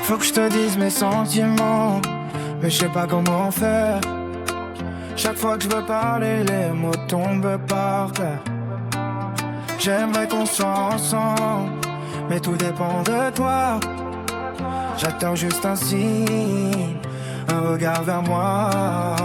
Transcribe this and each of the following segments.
Faut que je te dise mes sentiments, mais je sais pas comment faire. Chaque fois que je veux parler, les mots tombent par terre. J'aimerais qu'on soit ensemble, mais tout dépend de toi. J'attends juste un signe, un regard vers moi.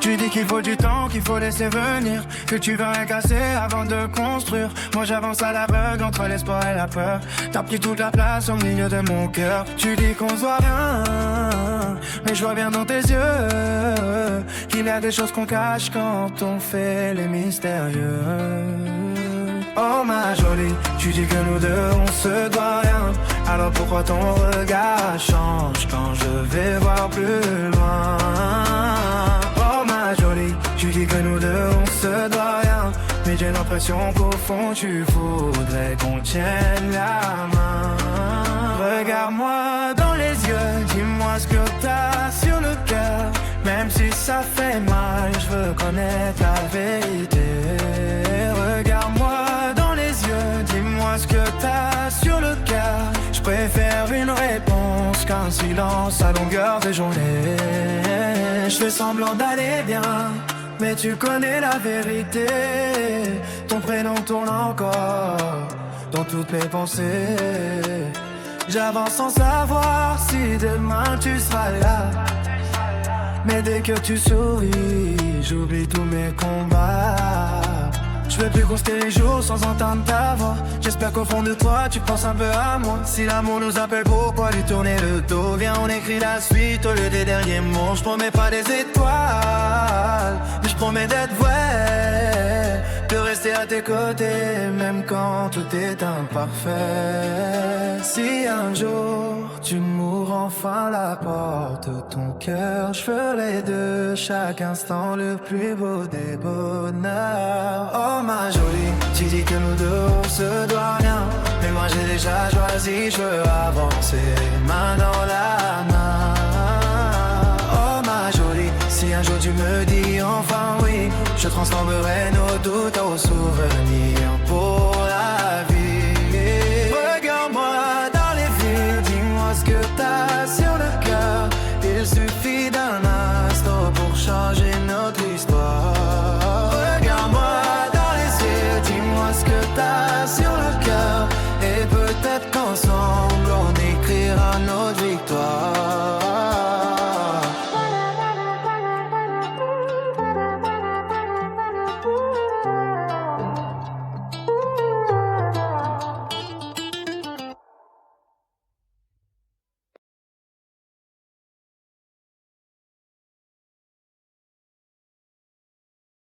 Tu dis qu'il faut du temps, qu'il faut laisser venir, que tu veux rien casser avant de construire. Moi j'avance à l'aveugle entre l'espoir et la peur. T'as pris toute la place au milieu de mon cœur. Tu dis qu'on se voit rien, mais je vois bien dans tes yeux qu'il y a des choses qu'on cache quand on fait les mystérieux. Oh ma jolie, tu dis que nous deux on se doit rien. Alors pourquoi ton regard change quand je vais voir plus loin? Oh ma jolie, tu dis que nous deux on se doit rien, mais j'ai l'impression qu'au fond tu voudrais qu'on tienne la main. Regarde-moi dans les yeux, dis-moi ce que t'as sur le cœur. Même si ça fait mal, je veux connaître la vérité. Regarde-moi dans les yeux, dis-moi ce que t'as sur le cœur. Je préfère une réponse qu'un silence à longueur de journée. Je fais semblant d'aller bien, mais tu connais la vérité. Ton prénom tourne encore dans toutes mes pensées. J'avance sans savoir si demain tu seras là, mais dès que tu souris, j'oublie tous mes combats. Je veux plus conster les jours sans entendre ta voix. J'espère qu'au fond de toi tu penses un peu à moi. Si l'amour nous appelle, pourquoi lui tourner le dos? Viens, on écrit la suite au lieu des derniers mots. Je promets pas des étoiles, mais je promets d'être vrai, de rester à tes côtés même quand tout est imparfait. Si un jour tu m'ouvres enfin la porte de ton cœur, je ferai de chaque instant le plus beau des bonheurs. Oh ma jolie, tu dis que nous deux on se doit rien, mais moi j'ai déjà choisi, je veux avancer main dans la main. Oh ma jolie, si un jour tu me dis enfin oui, je transformerai nos doutes aux souvenirs.